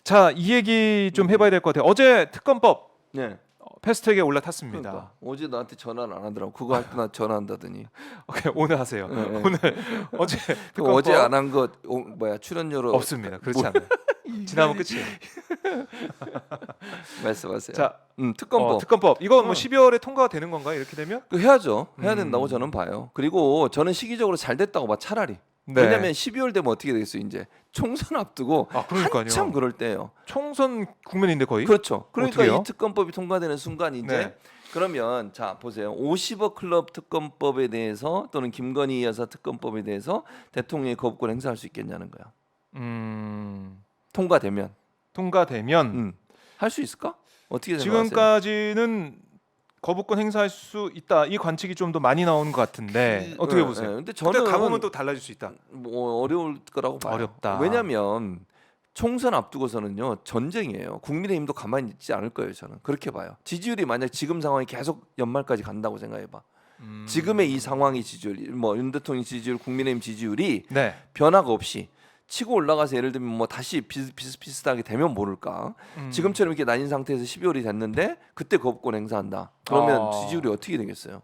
자, 이 얘기 좀 해봐야 될 것 같아요. 어제 특검법 네. 패스트트랙에 올라탔습니다. 그러니까 어제 나한테 전화를 안 하더라고. 그거 할 때 나 전화한다더니. 오케이, 오늘 하세요. 네, 네. 오늘 어제 그 특검법 어제 안 한 거 뭐야 출연료로 없습니다. 그렇지 않아요. 지나면 끝이에요. 말씀하세요. 자, 특검법. 특검법 이건 뭐 어. 12월에 통과가 되는 건가 이렇게 되면? 그 해야죠. 해야 된다고 저는 봐요. 그리고 저는 시기적으로 잘 됐다고 봐 차라리. 네. 왜냐면 12월 되면 어떻게 되겠어요 이제 총선 앞두고 그러니까요. 한참 그럴 때예요. 총선 국면인데 거의. 그렇죠. 그러니까 어떻게요? 이 특검법이 통과되는 순간 이제 네. 그러면 자 보세요. 50억 클럽 특검법에 대해서 또는 김건희 여사 특검법에 대해서 대통령이 거부권 행사할 수 있겠냐는 거야. 통과되면 통과되면 할 수 있을까? 어떻게 생각하세요? 지금까지는 거부권 행사할 수 있다. 이 관측이 좀 더 많이 나오는 것 같은데 어떻게 보세요? 근데 근데 저는 가보면 또 달라질 수 있다. 뭐 어려울 거라고 봐요. 어렵다. 왜냐하면 총선 앞두고서는요 전쟁이에요. 국민의힘도 가만히 있지 않을 거예요. 저는 그렇게 봐요. 지지율이 만약 지금 상황이 계속 연말까지 간다고 생각해봐. 지금의 이 상황이 지지율, 뭐 윤 대통령 지지율, 국민의힘 지지율이 네. 변화가 없이 치고 올라가서 예를 들면 뭐 다시 비슷비슷하게 되면 모를까. 지금처럼 이렇게 나뉜 상태에서 12월이 됐는데 그때 거부권 행사한다. 그러면 지지율이 어떻게 되겠어요?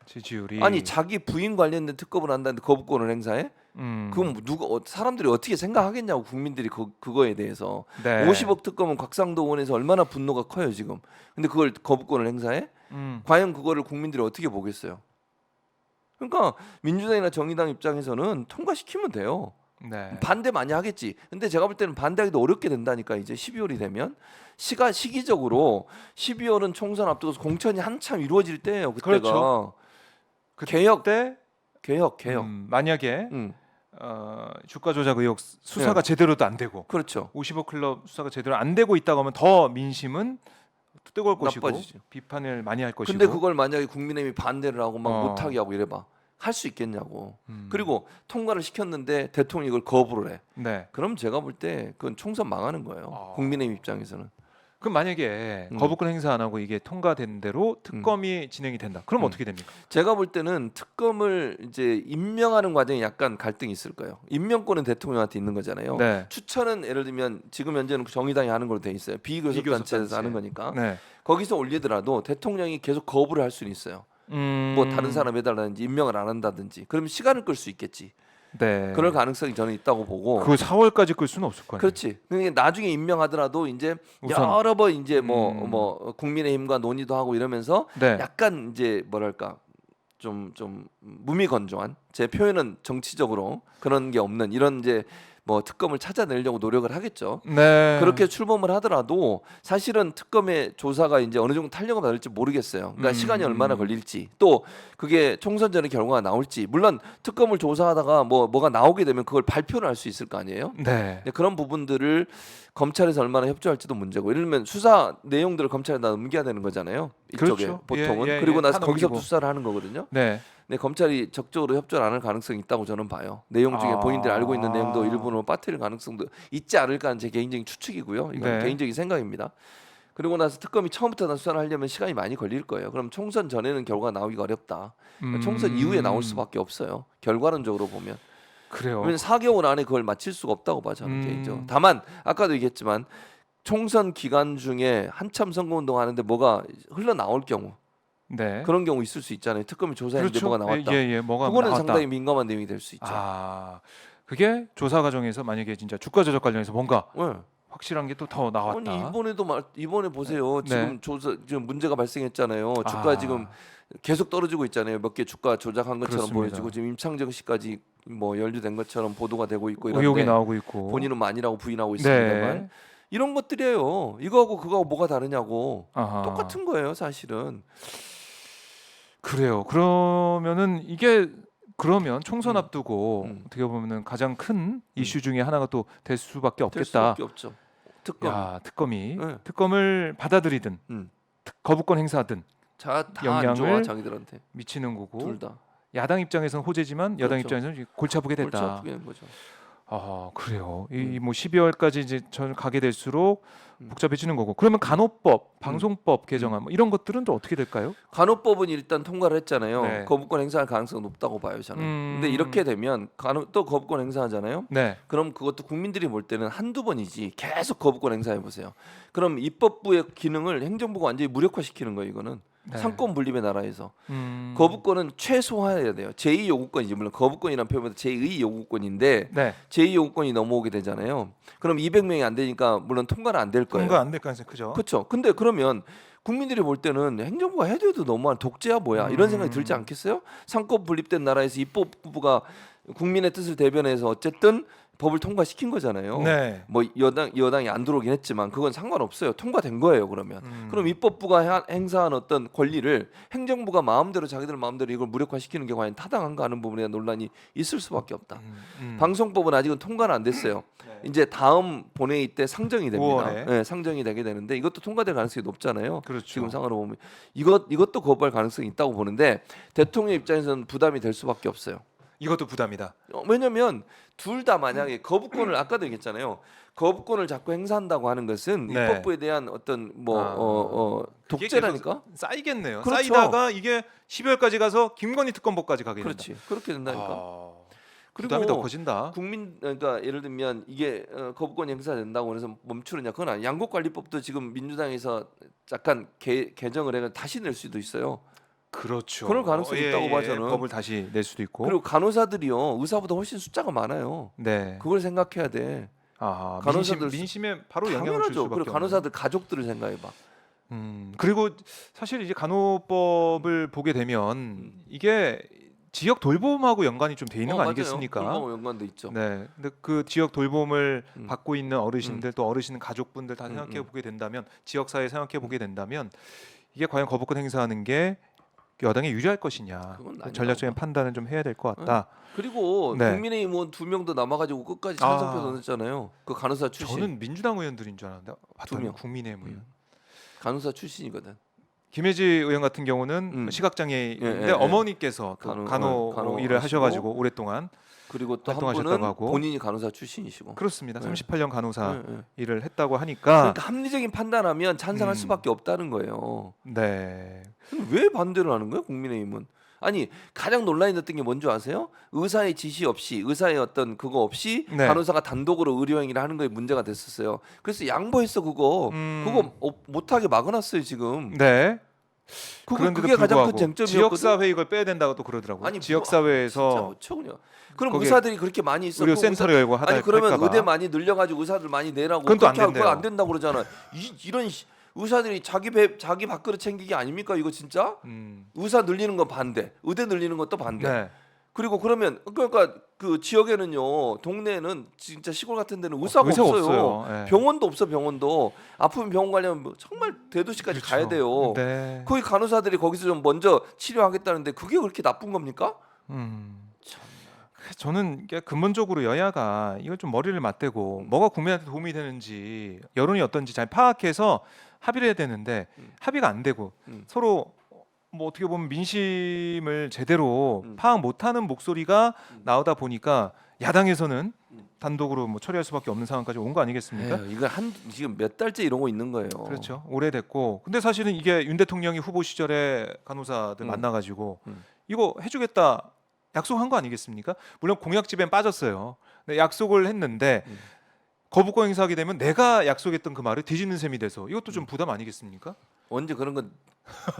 지지율이 아니 자기 부인 관련된 특검을 한다는데 거부권을 행사해? 그럼 누가 사람들이 어떻게 생각하겠냐고 국민들이 그거에 대해서. 네. 50억 특검은 곽상도 의원에서 얼마나 분노가 커요 지금. 근데 그걸 거부권을 행사해? 과연 그거를 국민들이 어떻게 보겠어요? 그러니까 민주당이나 정의당 입장에서는 통과시키면 돼요. 네. 반대 많이 하겠지. 근데 제가 볼 때는 반대하기도 어렵게 된다니까 이제 12월이 되면 시기적으로 12월은 총선 앞두고서 공천이 한참 이루어질 때예요. 그때가. 그렇죠. 개혁 그때 개혁. 만약에 음, 주가 조작 의혹 수사가 네. 제대로도 안 되고 그렇죠. 50억 클럽 수사가 제대로 안 되고 있다고 하면 더 민심은 뜨거울 것이고 나빠지죠. 비판을 많이 할 것이고. 근데 그걸 만약에 국민의힘이 반대를 하고 막 못하게 하고 이래봐. 할 수 있겠냐고. 그리고 통과를 시켰는데 대통령이 이걸 거부를 해. 네. 그럼 제가 볼 때 그건 총선 망하는 거예요. 국민의힘 입장에서는. 그럼 만약에 거부권 행사 안 하고 이게 통과된 대로 특검이 진행이 된다. 그럼 어떻게 됩니까? 제가 볼 때는 특검을 이제 임명하는 과정에 약간 갈등이 있을 거예요. 임명권은 대통령한테 있는 거잖아요. 네. 추천은 예를 들면 지금 현재는 정의당이 하는 걸로 돼 있어요. 비교섭단체에서 하는 거니까. 네. 거기서 올리더라도 대통령이 계속 거부를 할 수는 있어요. 뭐 다른 사람 해달라든지 임명을 안 한다든지. 그럼 시간을 끌 수 있겠지. 네. 그럴 가능성이 저는 있다고 보고. 그 4월까지 끌 수는 없을 거 아니에요. 그렇지. 그러니까 나중에 임명하더라도 이제 우선. 여러 번 이제 뭐 국민의힘과 논의도 하고 이러면서 네. 약간 이제 뭐랄까 좀 무미건조한, 제 표현은 정치적으로 그런 게 없는 이런 이제 뭐 특검을 찾아내려고 노력을 하겠죠. 네. 그렇게 출범을 하더라도 사실은 특검의 조사가 이제 어느 정도 탄력을 받을지 모르겠어요. 그러니까 시간이 얼마나 걸릴지, 또 그게 총선 전에 결과가 나올지. 물론 특검을 조사하다가 뭐가 나오게 되면 그걸 발표를 할 수 있을 거 아니에요. 네. 근데 그런 부분들을 검찰에서 얼마나 협조할지도 문제고. 예를 들면 수사 내용들을 검찰에다 넘겨야 되는 거잖아요. 이쪽에 그렇죠. 보통은. 예, 그리고 나서 다 거기서 넘기고. 수사를 하는 거거든요. 네. 근데 검찰이 적극적으로 협조를 안 할 가능성이 있다고 저는 봐요. 내용 중에 본인들이 알고 있는 내용도 일부러 빠뜨릴 가능성도 있지 않을까 하는 제 개인적인 추측이고요. 이건 네. 개인적인 생각입니다. 그리고 나서 특검이 처음부터 다 수사를 하려면 시간이 많이 걸릴 거예요. 그럼 총선 전에는 결과가 나오기가 어렵다. 총선 이후에 나올 수밖에 없어요. 결과론적으로 보면. 그래요. 왜냐면 4개월 안에 그걸 마칠 수가 없다고 봐 저는 개인적으로. 다만 아까도 얘기했지만 총선 기간 중에 한참 선거운동 하는데 뭐가 흘러나올 경우, 네. 그런 경우 있을 수 있잖아요. 특검이 조사했는데 그렇죠. 뭐가 나왔다. 예, 뭐가 그거는 나왔다. 상당히 민감한 내용이 될 수 있죠. 그게 조사 과정에서 만약에 진짜 주가 조작 관련해서 뭔가 네. 확실한 게 또 더 나왔다. 아니 이번에 보세요. 네. 지금 지금 문제가 발생했잖아요. 주가 지금 계속 떨어지고 있잖아요. 몇 개 주가 조작한 것처럼 그렇습니다. 보여지고 지금 임창정 씨까지 뭐 연루된 것처럼 보도가 되고 있고 의혹이 이런데 나오고 있고. 본인은 아니라고 부인하고 있습니다만 네. 이런 것들이에요. 이거하고 그거하고 뭐가 다르냐고. 아하. 똑같은 거예요, 사실은. 그래요. 그러면은 이게 그러면 총선 앞두고 어떻게 보면은 가장 큰 이슈 중에 하나가 또 될 수밖에 될 없겠다. 수밖에 없죠. 특검. 야, 특검이 네. 특검을 받아들이든 음. 거부권 행사하든 다 안 좋아 영향을 자기들한테. 미치는 거고. 둘 다. 야당 입장에서는 호재지만 여당 그렇죠. 입장에서는 골치 아프게 골치 됐다. 아프게 된 거죠. 아 그래요. 이 뭐 12월까지 이제 전 가게 될수록 복잡해지는 거고. 그러면 간호법, 방송법 개정안 뭐 이런 것들은 또 어떻게 될까요? 간호법은 일단 통과를 했잖아요. 네. 거부권 행사할 가능성이 높다고 봐요, 저는. 근데 이렇게 되면 또 거부권 행사하잖아요. 네. 그럼 그것도 국민들이 볼 때는 한두 번이지 계속 거부권 행사해 보세요. 그럼 입법부의 기능을 행정부가 완전히 무력화시키는 거예요, 이거는. 네. 상권 분립의 나라에서 거부권은 최소화해야 돼요. 제2 요구권이지, 물론 거부권이라는 표현보다 제2 요구권인데 네. 제2 요구권이 넘어오게 되잖아요. 그럼 200명이 안 되니까 물론 통과는 안 될 거예요. 통과 안 될 가능성이 크죠. 그렇죠. 근데 그러면 국민들이 볼 때는 행정부가 해도 너무한 독재야 뭐야 이런 생각이 들지 않겠어요? 상권 분립된 나라에서 입법부가 국민의 뜻을 대변해서 어쨌든 법을 통과시킨 거잖아요. 네. 뭐 여당이 안 들어오긴 했지만 그건 상관없어요. 통과된 거예요. 그러면 그럼 입법부가 행사한 어떤 권리를 행정부가 마음대로 자기들 마음대로 이걸 무력화시키는 게 과연 타당한가 하는 부분에 대한 논란이 있을 수밖에 없다. 방송법은 아직은 통과는 안 됐어요. 네. 이제 다음 본회의 때 상정이 됩니다. 5월에. 네, 상정이 되게 되는데 이것도 통과될 가능성이 높잖아요. 그렇죠. 지금 상황으로 보면 이것도 거부할 가능성이 있다고 보는데 대통령 입장에서는 부담이 될 수밖에 없어요. 이것도 부담이다. 왜냐하면 둘 다 만약에 거부권을 아까도 얘기했잖아요. 거부권을 자꾸 행사한다고 하는 것은 네. 입법부에 대한 어떤 그게 독재라니까. 계속 쌓이겠네요. 그렇죠. 쌓이다가 이게 12월까지 가서 김건희 특검법까지 가게 된다. 그렇지. 그렇게 된다니까. 아, 그리고 부담이 더 커진다. 그러니까 예를 들면 이게 거부권이 행사된다고 해서 멈추느냐 그건 아니야. 양곡관리법도 지금 민주당에서 약간 개정을 해서 다시 낼 수도 있어요. 그렇죠. 그럴 가능성이 있다고 봐, 저는. 법을 다시 낼 수도 있고. 그리고 간호사들이요 의사보다 훨씬 숫자가 많아요. 네. 그걸 생각해야 돼. 아, 간호사들 민심에 바로 영향을 줄 당연하죠. 수밖에 그리고 간호사들 가족들을 생각해봐. 그리고 사실 이제 간호법을 보게 되면 이게 지역 돌봄하고 연관이 좀 돼 있는 거 맞아요. 아니겠습니까? 돌봄하고 연관도 있죠. 네. 근데 그 지역 돌봄을 받고 있는 어르신들 또 어르신 가족분들 다 생각해 보게 된다면 지역 사회 생각해 보게 된다면 이게 과연 거부권 행사하는 게 여당에 유리할 것이냐 그건 아니라고 전략적인 봐. 판단을 좀 해야 될 것 같다. 그리고 네. 국민의힘은 2명 더 남아가지고 끝까지 찬성표 넣었잖아요. 그 간호사 출신. 저는 민주당 의원들인 줄 알았는데 봤더니 2명. 국민의힘 의원. 간호사 출신이거든. 김혜지 의원 같은 경우는 시각장애인인데 어머니께서 또 간호 일을 하셔가지고 오랫동안 그리고 또 한 활동하셨다고 분은 하고. 본인이 간호사 출신이시고. 그렇습니다. 네. 38년 간호사 네. 일을 했다고 하니까 그러니까 합리적인 판단하면 찬성할 수밖에 없다는 거예요. 네. 근데 왜 반대를 하는 거예요, 국민의힘은? 아니 가장 논란이 됐던 게 뭔지 아세요? 의사의 지시 없이 의사의 어떤 그거 없이 네. 간호사가 단독으로 의료 행위를 하는 거에 문제가 됐었어요. 그래서 양보했어 그거. 그거 못하게 막아놨어요 지금. 네. 그게 그런데도 가장 큰 불구하고 쟁점이었거든. 지역사회 이걸 빼야 된다고 또 그러더라고요. 아니 지역사회에서 진짜 어처구니요. 그럼 거기에 의사들이 그렇게 많이 있어. 의료센터를 열고 하다 아니 그러면 할까 봐. 의대 많이 늘려가지고 의사들 많이 내라고. 그건 또안 그렇게 하고 된대요. 그거 안 된다고 그러잖아. 이런 의사들이 자기 밥그릇 챙기기 아닙니까 이거 진짜? 의사 늘리는 건 반대, 의대 늘리는 것도 반대. 네. 그리고 그러면 그러니까 그 지역에는요, 동네에는 진짜 시골 같은 데는 의사가 없어요. 네. 병원도 없어. 병원도 아프면 병원 가려면 뭐 정말 대도시까지 그렇죠. 가야 돼요. 네. 거기 간호사들이 거기서 좀 먼저 치료하겠다는데 그게 그렇게 나쁜 겁니까? 저는 이게 근본적으로 여야가 이걸 좀 머리를 맞대고 뭐가 국민한테 도움이 되는지 여론이 어떤지 잘 파악해서 합의를 해야 되는데 합의가 안 되고 서로 뭐 어떻게 보면 민심을 제대로 파악 못하는 목소리가 나오다 보니까 야당에서는 단독으로 뭐 처리할 수밖에 없는 상황까지 온 거 아니겠습니까? 에휴, 이거 지금 몇 달째 이러고 있는 거예요. 그렇죠. 오래됐고 근데 사실은 이게 윤 대통령이 후보 시절에 간호사들 만나가지고 이거 해주겠다 약속한 거 아니겠습니까? 물론 공약집엔 빠졌어요. 근데 약속을 했는데 거부권 행사하게 되면 내가 약속했던 그 말을 뒤집는 셈이 돼서 이것도 좀 부담 아니겠습니까? 언제 그런 건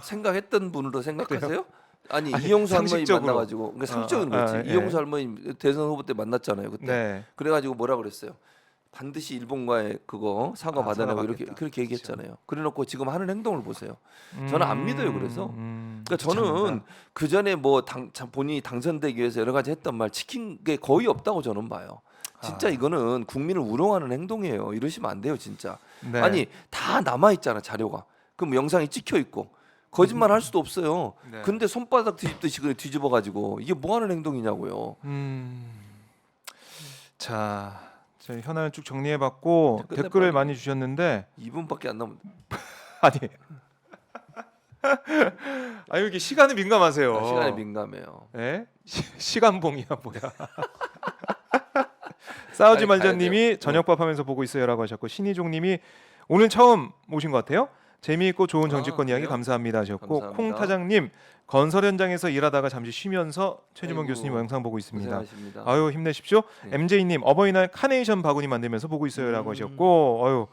생각했던 분으로 생각하세요? 아니 이용수 할머니 상식적으로. 만나가지고 그러니까 상식적인 거지. 예. 이용수 할머니 대선 후보 때 만났잖아요 그때. 네. 그래가지고 뭐라 그랬어요? 반드시 일본과의 그거 사과 받아내고 이렇게 사과받겠다. 그렇게 얘기했잖아요. 그래놓고 지금 하는 행동을 보세요. 저는 안 믿어요. 그래서 그러니까 저는 참입니다. 그 전에 뭐 본인이 당선되기 위해서 여러 가지 했던 말 지킨 게 거의 없다고 저는 봐요. 진짜 이거는 국민을 우롱하는 행동이에요. 이러시면 안 돼요, 진짜. 네. 아니 다 남아 있잖아 자료가. 그럼 영상이 찍혀 있고 거짓말 할 수도 없어요. 네. 근데 손바닥 뒤집듯이 그걸 뒤집어 가지고 이게 뭐 하는 행동이냐고요. 자, 저희 현안을 쭉 정리해봤고 끝내 댓글을 빨리. 많이 주셨는데 2분밖에 안 남은. 아니, 아유 이게 시간에 민감하세요. 시간에 민감해요. 예? 시간봉이야 뭐야? 싸우지 빨리 가야 말자님이 돼요. 저녁밥 하면서 보고 있어요라고 하셨고 신희종님이 오늘 처음 오신 것 같아요. 재미있고 좋은 정치권 이야기 그래요? 감사합니다 하셨고 감사합니다. 콩타장님 건설 현장에서 일하다가 잠시 쉬면서 최지문 아이고, 교수님 영상 보고 있습니다. 고생하십니다. 아유 힘내십시오. 네. MJ님 어버이날 카네이션 바구니 만들면서 보고 있어요라고 하셨고 아유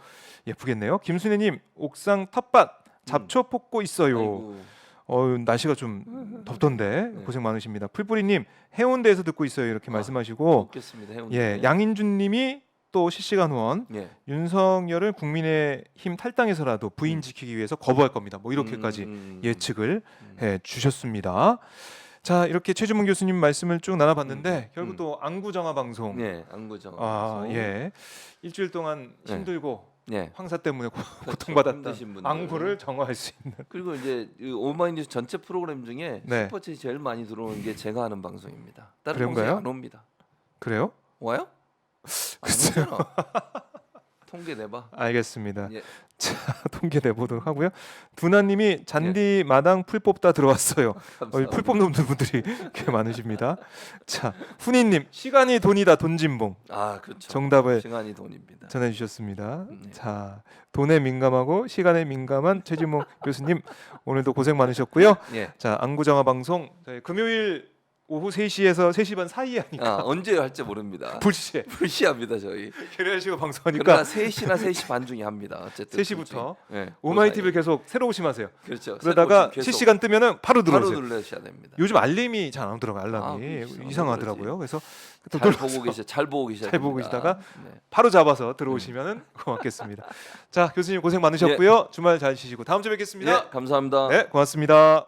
예쁘겠네요. 김순애님 옥상 텃밭 잡초 뽑고 있어요. 아이고, 날씨가 좀 덥던데 네. 고생 많으십니다. 풀뿌리님 해운대에서 듣고 있어요 이렇게 말씀하시고 좋겠습니다. 해운대. 예 양인준님이 또 실시간 후원 예. 윤석열을 국민의힘 탈당해서라도 부인 지키기 위해서 거부할 겁니다. 뭐 이렇게까지 예측을 해 주셨습니다. 자 이렇게 최주문 교수님 말씀을 쭉 나눠봤는데 결국 또 안구정화 방송 네, 안구정. 예 일주일 동안 네. 힘들고 네. 황사 때문에 그렇죠. 고통받았던 힘드신 분들. 안구를 정화할 수 있는 그리고 이제 이 오마이뉴스 전체 프로그램 중에 네. 슈퍼챗이 제일 많이 들어오는 게 제가 하는 방송입니다. 다른 그런가요? 방송이 안 옵니다. 그래요? 와요? 안 글쎄요. 오잖아. 통계 내봐. 알겠습니다. 예. 자 통계 내보도록 하고요. 두나님이 잔디 마당 풀 뽑다 들어왔어요. 감사합니다. 풀 뽑는 분들이 꽤 많으십니다. 자 훈이님 시간이 돈이다 돈진봉 아 그렇죠. 정답을 시간이 돈입니다. 전해주셨습니다. 네. 자 돈에 민감하고 시간에 민감한 최지목 교수님 오늘도 고생 많으셨고요. 예. 자 안구정화 방송 저희 금요일 오후 3시에서 3시 반 사이에 하니까 언제 할지 모릅니다. 불시에 불시합니다 저희. 계량시고 방송하니까 그러나 3시나 3시 반 중에 합니다. 어쨌든 3시부터 네, 오마이 그 TV를 계속 새로 오심하세요. 그렇죠. 그러다가 계속 실시간 뜨면은 바로 바로 들어오세요. 눌러셔야 됩니다. 요즘 알림이 잘 안 오더라고요. 알람이 그렇죠. 이상하더라고요. 그래서 또 잘 눌러서 보고 계셔. 잘 보고 계셔야 잘 보고 됩니다. 계시다가 네. 바로 잡아서 들어오시면은 고맙겠습니다. 자 교수님 고생 많으셨고요. 주말 잘 쉬시고 다음 주에 뵙겠습니다. 네, 감사합니다. 네 고맙습니다.